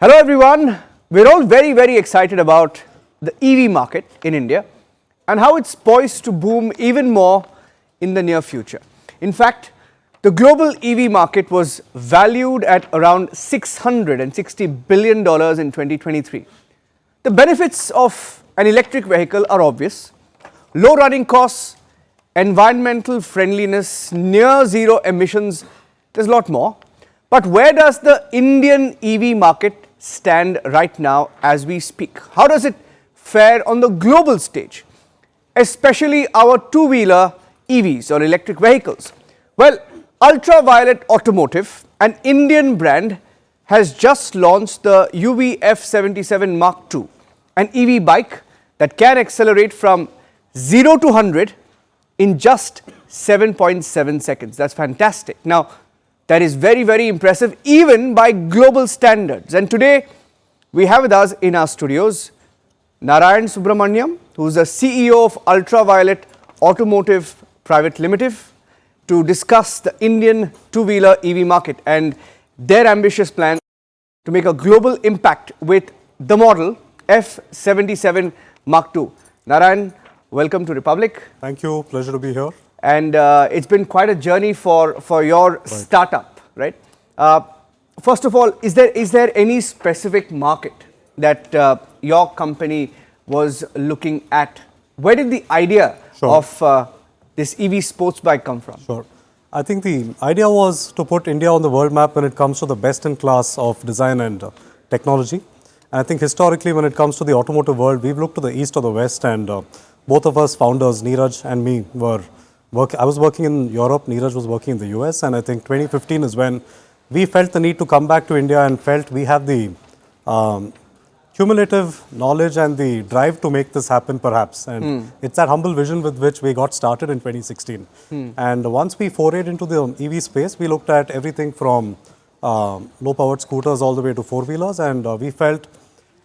Hello everyone, we're all very excited about the EV market in India and how it's poised to boom even more in the near future. In fact, the global EV market was valued at around $660 billion in 2023. The benefits of an electric vehicle are obvious: low running costs, environmental friendliness, near zero emissions. There's a lot more. But where does the Indian EV market stand right now as we speak? How does it fare on the global stage, especially our two-wheeler EVs or electric vehicles? Well, Ultraviolette Automotive, an Indian brand, has just launched the F77 Mach 2, an EV bike that can accelerate from 0 to 100 in just 7.7 seconds. That's fantastic. Now, that is very impressive even by global standards. And today we have with us in our studios Narayan Subramaniam, who is the CEO of Ultraviolette Automotive Private Limited, to discuss the Indian two-wheeler EV market and their ambitious plan to make a global impact with the model F77 Mach 2. Narayan, welcome to Republic. Thank you. Pleasure to be here. And it's been quite a journey for your startup, right? First of all, is there any specific market that your company was looking at? Where did the idea of this EV sports bike come from? Sure. I think the idea was to put India on the world map when it comes to the best in class of design and technology. And I think historically, when it comes to the automotive world, we've looked to the east or the west, and both of us founders, Niraj and me, I was working in Europe, Niraj was working in the US, and I think 2015 is when we felt the need to come back to India and felt we have the cumulative knowledge and the drive to make this happen perhaps. And it's that humble vision with which we got started in 2016. And once we forayed into the EV space, we looked at everything from low-powered scooters all the way to four-wheelers, and we felt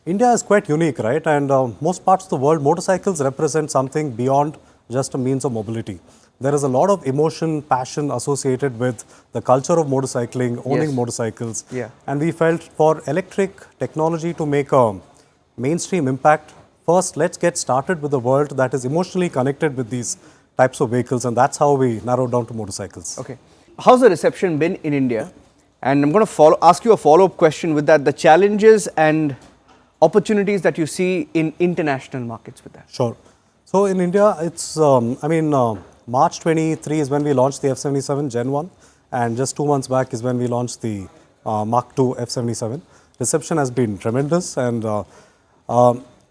India is quite unique, right? And most parts of the world, motorcycles represent something beyond just a means of mobility. There is a lot of emotion, passion associated with the culture of motorcycling, owning motorcycles. And we felt for electric technology to make a mainstream impact, first let's get started with the world that is emotionally connected with these types of vehicles, and that's how we narrowed down to motorcycles. Okay. How's the reception been in India? And I'm going to ask you a follow-up question with that, the challenges and opportunities that you see in international markets with that. Sure. So in India, it's, March 23 is when we launched the F77 Gen 1, and just 2 months back is when we launched the Mach 2 F77. Reception has been tremendous, and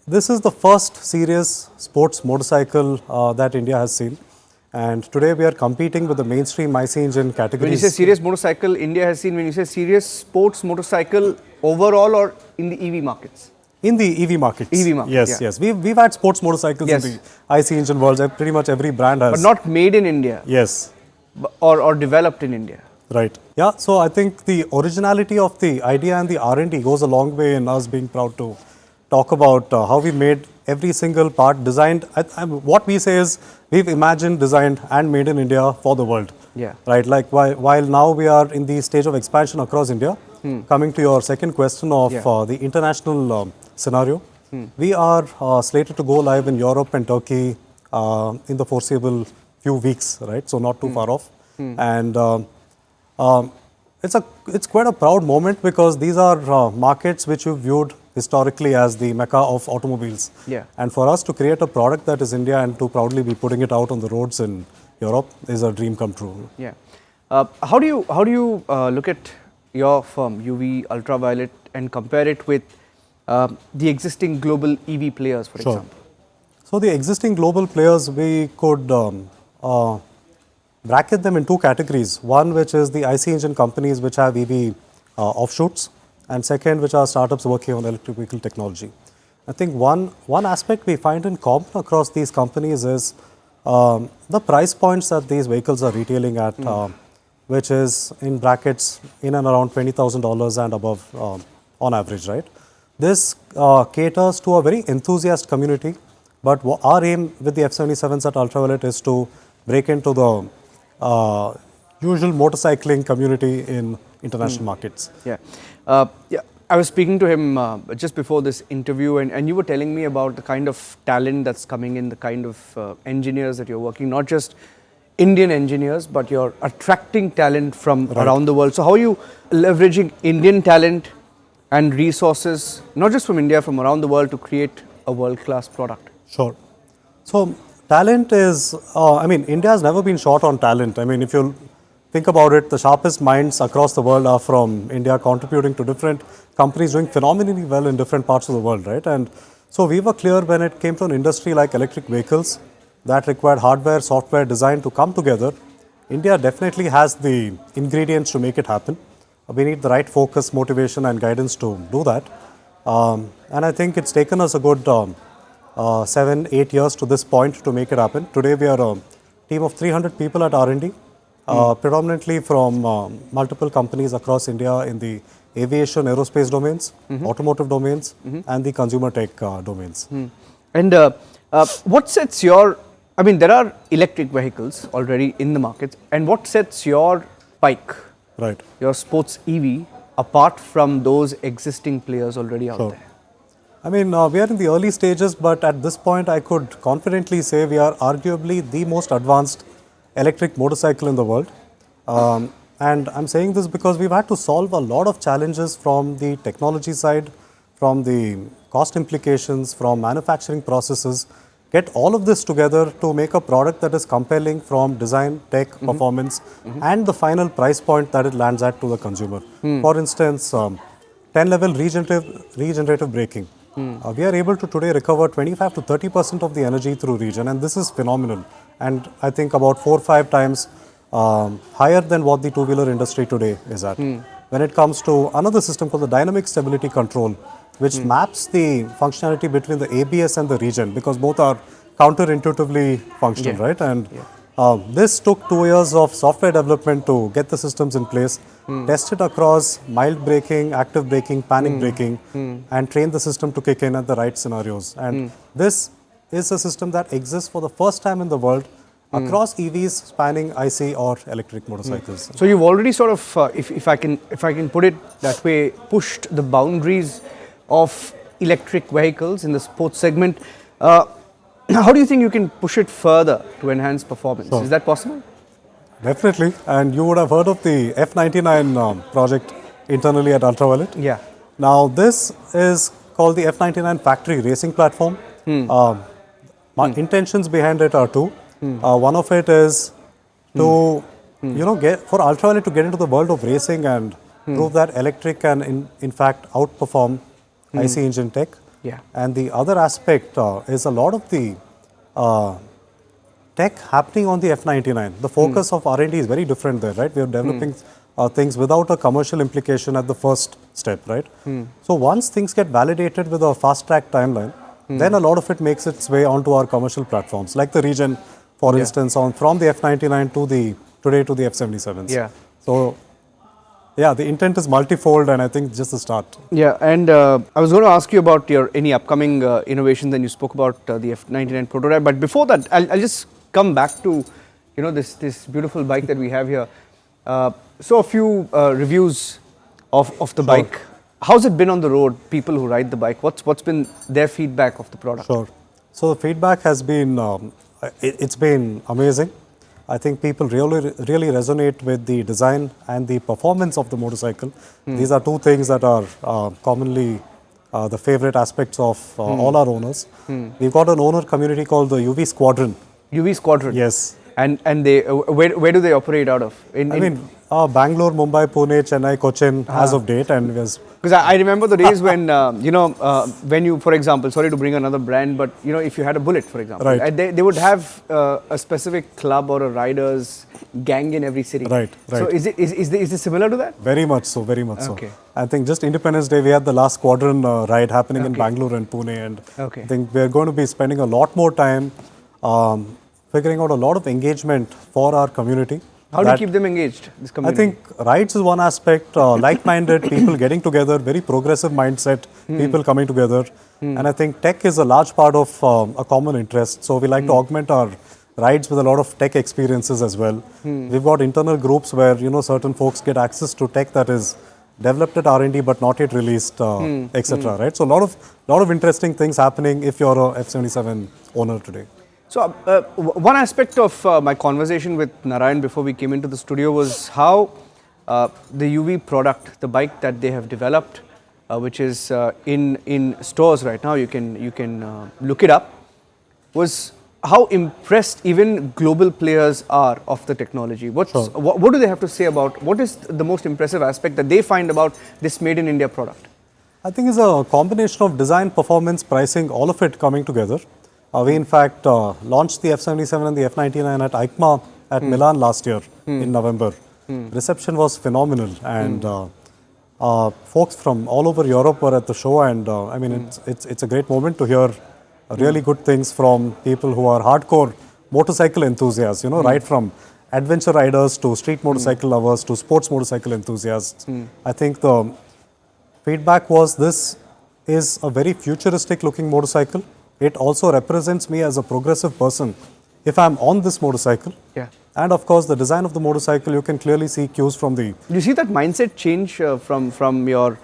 this is the first serious sports motorcycle that India has seen. And today we are competing with the mainstream IC engine categories. When you say serious motorcycle India has seen, when you say serious sports motorcycle overall or in the EV markets? In the EV markets. EV markets, yes. We've had sports motorcycles in the IC engine world. Pretty much every brand has. But not made in India. Yes. Or developed in India. Right. Yeah. So I think the originality of the idea and the R&D goes a long way in us being proud to talk about how we made every single part designed. What we say is we've imagined, designed and made in India for the world. Right. Like while now we are in the stage of expansion across India. Coming to your second question of the international scenario, we are slated to go live in Europe and Turkey in the foreseeable few weeks, right? So not too far off. And it's quite a proud moment because these are markets which we've viewed historically as the mecca of automobiles. And for us to create a product that is India and to proudly be putting it out on the roads in Europe is a dream come true. How do you look at your firm, UV Ultraviolette, and compare it with the existing global EV players, for example? So the existing global players, we could bracket them in two categories. One, which is the IC engine companies which have EV offshoots, and second, which are startups working on electric vehicle technology. I think one aspect we find in common across these companies is the price points that these vehicles are retailing at, which is in brackets in and around $20,000 and above on average, right? This caters to a very enthusiast community, but our aim with the F77s at Ultraviolette is to break into the usual motorcycling community in international markets. I was speaking to him just before this interview, and you were telling me about the kind of talent that's coming in, the kind of engineers that you're working, not just Indian engineers, but you're attracting talent from around the world. So how are you leveraging Indian talent and resources, not just from India, from around the world to create a world-class product? Sure. So talent is, India has never been short on talent. I mean, if you think about it, the sharpest minds across the world are from India, contributing to different companies doing phenomenally well in different parts of the world, right? And so we were clear when it came to an industry like electric vehicles that required hardware, software, design to come together. India definitely has the ingredients to make it happen. We need the right focus, motivation, and guidance to do that. And I think it's taken us a good 7-8 years to this point to make it happen. Today we are a team of 300 people at R&D, predominantly from multiple companies across India in the aviation, aerospace domains, automotive domains, and the consumer tech domains. And what sets your, there are electric vehicles already in the market, and what sets your bike, right, your sports EV, apart from those existing players already out there? We are in the early stages, but at this point I could confidently say we are arguably the most advanced electric motorcycle in the world. And I'm saying this because we've had to solve a lot of challenges from the technology side, from the cost implications, from manufacturing processes, get all of this together to make a product that is compelling from design, tech, performance, and the final price point that it lands at to the consumer. For instance, 10-level regenerative braking. We are able to today recover 25 to 30% of the energy through regen, and this is phenomenal. And I think about 4 or 5 times higher than what the two-wheeler industry today is at. When it comes to another system called the dynamic stability control, which maps the functionality between the ABS and the regen, because both are counterintuitively functional, right? And this took 2 years of software development to get the systems in place, test it across mild braking, active braking, panic braking, and train the system to kick in at the right scenarios. And this is a system that exists for the first time in the world across EVs spanning IC or electric motorcycles. So you've already sort of, if I can put it that way, pushed the boundaries of electric vehicles in the sports segment. How do you think you can push it further to enhance performance? Is that possible? Definitely. And you would have heard of the F99 project internally at Ultraviolette. Yeah. Now this is called the F99 factory racing platform. My intentions behind it are two. One of it is to, for Ultraviolette to get into the world of racing and prove that electric can in fact outperform IC engine tech. Yeah. And the other aspect is a lot of the tech happening on the F99. The focus of R&D is very different there, right? We are developing things without a commercial implication at the first step, right? So once things get validated with a fast-track timeline, then a lot of it makes its way onto our commercial platforms, like the Regen, for instance, from the F99 to today to the F77s. Yeah. So yeah, the intent is multifold, and I think just the start. Yeah, and I was going to ask you about any upcoming innovations, and you spoke about the F99 prototype. But before that, I'll just come back to this beautiful bike that we have here. So a few reviews of the bike. How's it been on the road? People who ride the bike, what's been their feedback of the product? Sure. So the feedback has been it's been amazing. I think people really resonate with the design and the performance of the motorcycle. These are two things that are commonly the favorite aspects of all our owners. We've got an owner community called the UV Squadron. UV Squadron? Yes. And they where do they operate out of? Bangalore, Mumbai, Pune, Chennai, Cochin as of date, and because I remember the days when when you, for example, sorry to bring another brand, but if you had a Bullet, for example, right. they would have a specific club or a riders gang in every city. Right. So is this similar to that? Very much so, very much Okay. so. I think just Independence Day we had the last squadron ride happening in Bangalore and Pune, and I think we're going to be spending a lot more time figuring out a lot of engagement for our community. How do you keep them engaged, this community? I think rides is one aspect, like-minded people getting together, very progressive mindset, people coming together. And I think tech is a large part of a common interest. So we like to augment our rides with a lot of tech experiences as well. We've got internal groups where, certain folks get access to tech that is developed at R&D but not yet released, etc. Right? So a lot of interesting things happening if you're a F77 owner today. So one aspect of my conversation with Narayan before we came into the studio was how the UV product, the bike that they have developed, which is in stores right now, you can look it up, was how impressed even global players are of the technology. What do they have to say about, what is the most impressive aspect that they find about this made in India product? I think it's a combination of design, performance, pricing, all of it coming together. We in fact launched the F77 and the F99 at EICMA at Milan last year in November. Reception was phenomenal, and folks from all over Europe were at the show, and I mean it's a great moment to hear really good things from people who are hardcore motorcycle enthusiasts, you know, right from adventure riders to street motorcycle lovers to sports motorcycle enthusiasts. I think the feedback was this is a very futuristic looking motorcycle. It also represents me as a progressive person if I'm on this motorcycle. Yeah. And of course, the design of the motorcycle, you can clearly see cues from the... Do you see that mindset change from your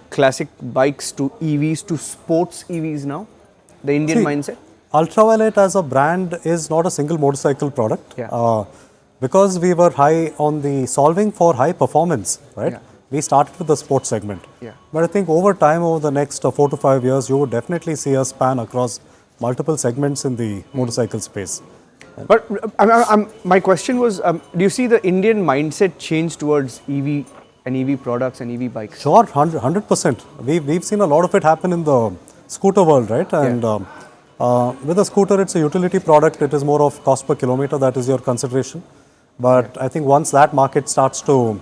classic bikes to EVs to sports EVs now? The Indian mindset? Ultraviolette as a brand is not a single motorcycle product. Yeah. Because we were high on the solving for high performance, right? Yeah. We started with the sports segment. Yeah. But I think over time, over the next 4 to 5 years, you would definitely see us span across multiple segments in the motorcycle space. But my question was, do you see the Indian mindset change towards EV and EV products and EV bikes? Sure, 100%. We've seen a lot of it happen in the scooter world, right? And with a scooter, it's a utility product. It is more of cost per kilometer. That is your consideration. But I think once that market starts to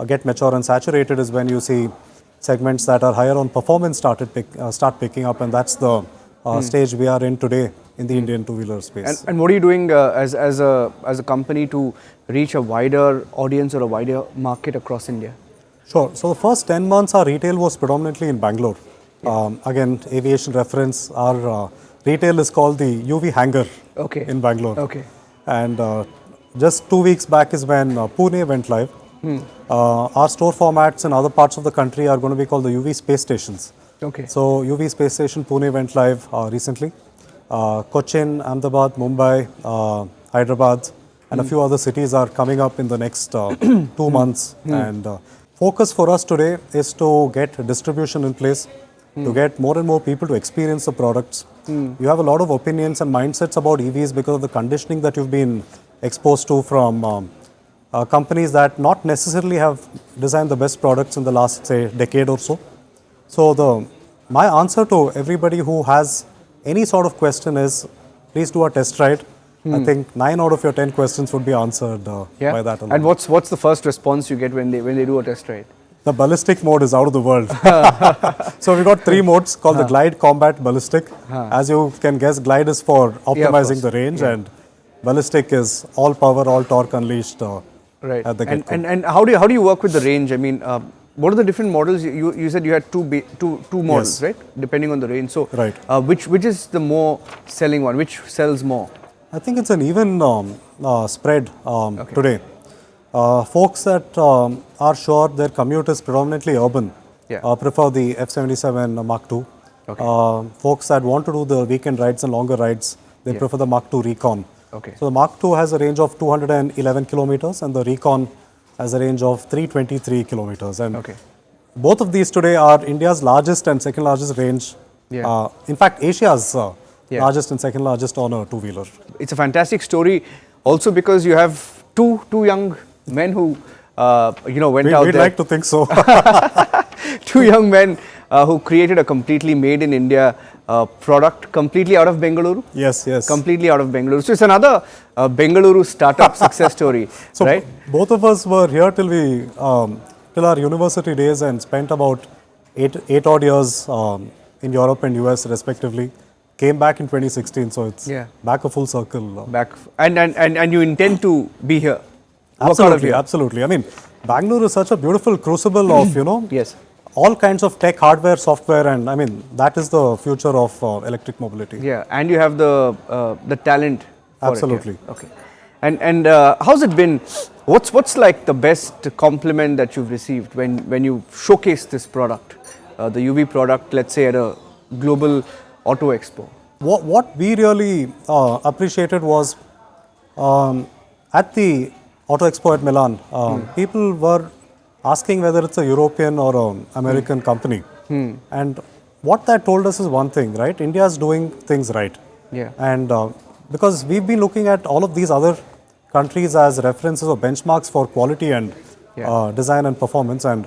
get mature and saturated is when you see segments that are higher on performance start picking up, and that's the stage we are in today in the Indian two-wheeler space. And what are you doing as a company to reach a wider audience or a wider market across India? Sure. So the first 10 months, our retail was predominantly in Bangalore. Again, aviation reference, our retail is called the UV Hangar in Bangalore. Okay. And just 2 weeks back is when Pune went live. Our store formats in other parts of the country are going to be called the UV space stations. Okay. So UV space station Pune went live recently. Cochin, Ahmedabad, Mumbai, Hyderabad, and a few other cities are coming up in the next 2 months. And focus for us today is to get distribution in place, to get more and more people to experience the products. You have a lot of opinions and mindsets about EVs because of the conditioning that you've been exposed to from companies that not necessarily have designed the best products in the last, say, decade or so. So my answer to everybody who has any sort of question is, please do a test ride. I think 9 out of your 10 questions would be answered by that alone. And what's the first response you get when they do a test ride? The ballistic mode is out of the world. So we've got 3 modes called the Glide, Combat, Ballistic. As you can guess, Glide is for optimizing the range, and Ballistic is all power, all torque unleashed at the get-go. And how do you work with the range? I mean, what are the different models? You said you had two models, right? Depending on the range. So which is the more selling one? Which sells more? I think it's an even spread today. Folks that are sure their commute is predominantly urban prefer the F77 Mach 2. Folks that want to do the weekend rides and longer rides, they prefer the Mach 2 Recon. So the Mach 2 has a range of 211 kilometers and the Recon has a range of 323 kilometers. And both of these today are India's largest and second largest range. In fact, Asia's largest and second largest on a two-wheeler. It's a fantastic story also because you have two young men who went out there. We'd like to think so. 2 young men who created a completely made in India product completely out of Bengaluru. Yes. Completely out of Bengaluru. So it's another Bengaluru startup success story, so right? Both of us were here till our university days and spent about 8 odd years in Europe and US respectively. Came back in 2016, so it's back a full circle. Back and you intend to be here. Absolutely. I mean, Bangalore is such a beautiful crucible of all kinds of tech, hardware, software, and I mean that is the future of electric mobility. Yeah, and you have the talent. For Absolutely. It, okay. And how's it been? What's like the best compliment that you've received when you showcase this product, the UV product, let's say at a global auto expo? What we really appreciated was at the Auto Expo at Milan, people were asking whether it's a European or an American company. And what that told us is one thing, right? India is doing things right. Yeah. And because we've been looking at all of these other countries as references or benchmarks for quality and design and performance. And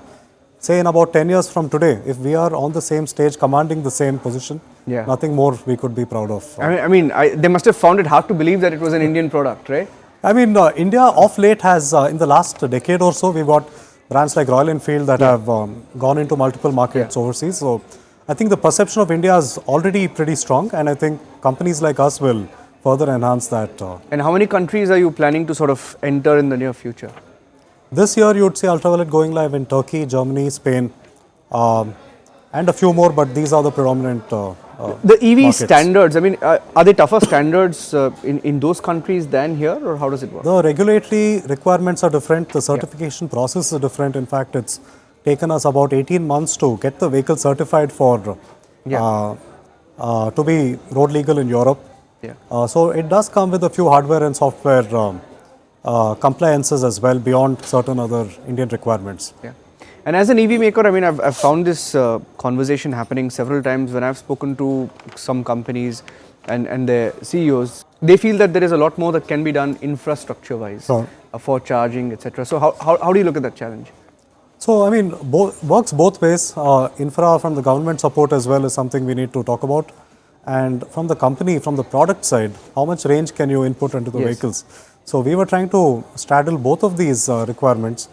say in about 10 years from today, if we are on the same stage commanding the same position, nothing more we could be proud of. They must have found it hard to believe that it was an Indian product, right? India of late has, in the last decade or so, we've got brands like Royal Enfield that have gone into multiple markets overseas. So I think the perception of India is already pretty strong, and I think companies like us will further enhance that. And how many countries are you planning to sort of enter in the near future? This year you would see Ultraviolette going live in Turkey, Germany, Spain, and a few more, but these are the predominant the EV markets. Standards, are they tougher standards in those countries than here, or how does it work? The regulatory requirements are different, the certification process is different. In fact, it's taken us about 18 months to get the vehicle certified for to be road legal in Europe. So it does come with a few hardware and software compliances as well beyond certain other Indian requirements. And as an EV maker, I've found this conversation happening several times when I've spoken to some companies and their CEOs. They feel that there is a lot more that can be done infrastructure-wise for charging, etc. So how do you look at that challenge? So works both ways. Infra from the government support as well is something we need to talk about. And from the company, from the product side, how much range can you input into the vehicles? So we were trying to straddle both of these requirements.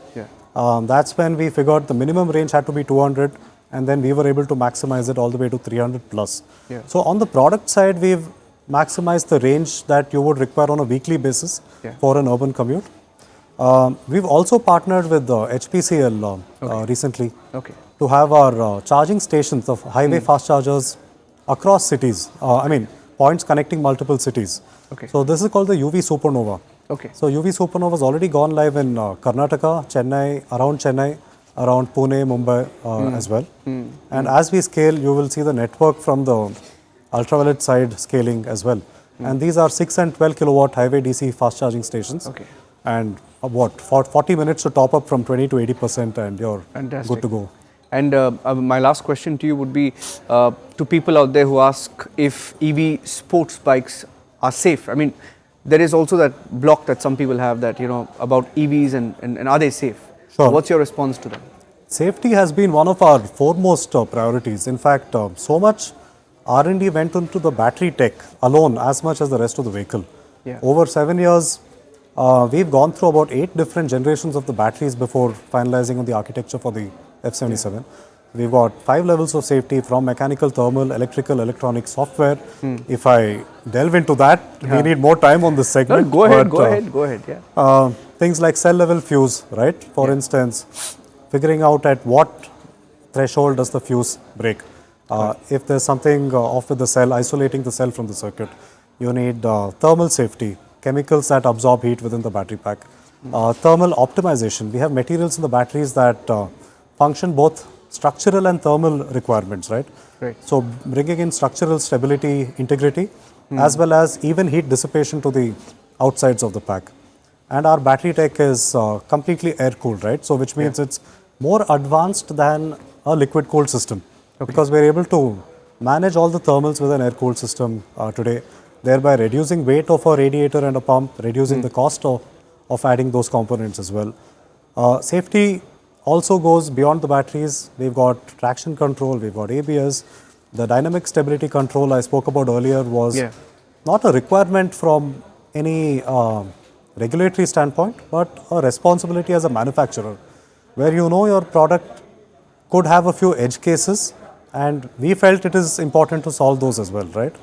That's when we figured the minimum range had to be 200, and then we were able to maximize it all the way to 300 plus. So on the product side, we've maximized the range that you would require on a weekly basis for an urban commute. We've also partnered with HPCL recently to have our charging stations of highway fast chargers across cities. Points connecting multiple cities. So this is called the UV Supernova. So UV Supernova has already gone live in Karnataka, Chennai, around Pune, Mumbai as well. And as we scale, you will see the network from the ultraviolet side scaling as well. And these are 6 and 12 kilowatt highway DC fast charging stations. And for 40 minutes to top up from 20 to 80%, and you're good to go. And my last question to you would be to people out there who ask if EV sports bikes are safe. There is also that block that some people have that, about EVs and are they safe? What's your response to that? Safety has been one of our foremost priorities. In fact, so much R&D went into the battery tech alone as much as the rest of the vehicle. Over 7 years, we've gone through about 8 different generations of the batteries before finalizing on the architecture for the F77. We've got 5 levels of safety from mechanical, thermal, electrical, electronic, software. If I delve into that, we need more time on this segment. No, go ahead. Things like cell level fuse, right? For instance, figuring out at what threshold does the fuse break. If there's something off with the cell, isolating the cell from the circuit. You need thermal safety, chemicals that absorb heat within the battery pack. Thermal optimization. We have materials in the batteries that function both structural and thermal requirements, right? So bringing in structural stability, integrity, as well as even heat dissipation to the outsides of the pack. And our battery tech is completely air cooled, right? So which means it's more advanced than a liquid cooled system, because we're able to manage all the thermals with an air cooled system today, thereby reducing weight of a radiator and a pump, reducing the cost of adding those components as well. Safety also goes beyond the batteries. We've got traction control, we've got ABS. The dynamic stability control I spoke about earlier was not a requirement from any regulatory standpoint, but a responsibility as a manufacturer, where your product could have a few edge cases, and we felt it is important to solve those as well, right?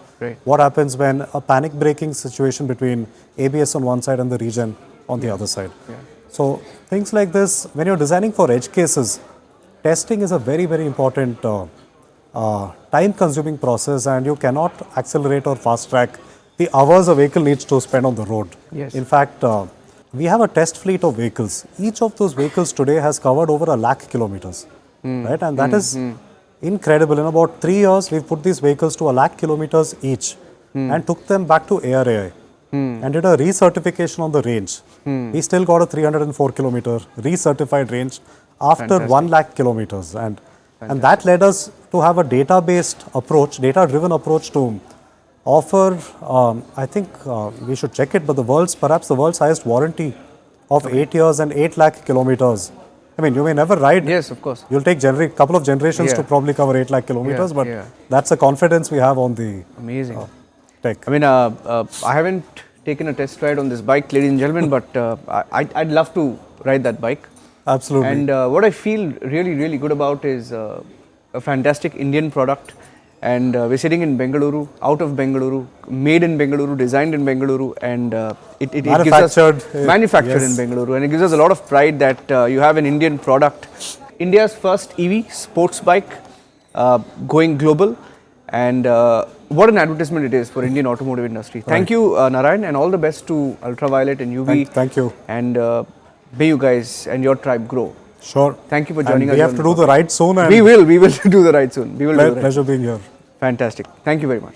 What happens when a panic braking situation between ABS on one side and the regen on the other side? So things like this, when you're designing for edge cases, testing is a very, very important time-consuming process, and you cannot accelerate or fast-track the hours a vehicle needs to spend on the road. Yes. In fact, we have a test fleet of vehicles. Each of those vehicles today has covered over 1 lakh kilometers, right? And that is incredible. In about 3 years, we've put these vehicles to 1 lakh kilometers each and took them back to ARAI and did a recertification on the range. We still got a 304 kilometer recertified range after 1 lakh kilometers. And that led us to have a data-based approach, data-driven approach to offer, I think we should check it, but perhaps the world's highest warranty of 8 years and 8 lakh kilometers. I mean, you may never ride. Yes, of course. You'll take a couple of generations to probably cover 8 lakh kilometers, but that's a confidence we have on the tech. I mean, I haven't taken a test ride on this bike, ladies and gentlemen, but I'd love to ride that bike. Absolutely. And what I feel really, really good about is a fantastic Indian product. And we're sitting in Bengaluru, out of Bengaluru, made in Bengaluru, designed in Bengaluru, and it gives us manufactured in Bengaluru, and it gives us a lot of pride that you have an Indian product, India's first EV sports bike, going global, and what an advertisement it is for Indian automotive industry. Thank you, Narayan, and all the best to Ultraviolette and UV. Thank you. And may you guys and your tribe grow. Sure. Thank you for joining us. We have to do the ride soon. We will do the ride soon. We will do the ride. Pleasure being here. Fantastic. Thank you very much.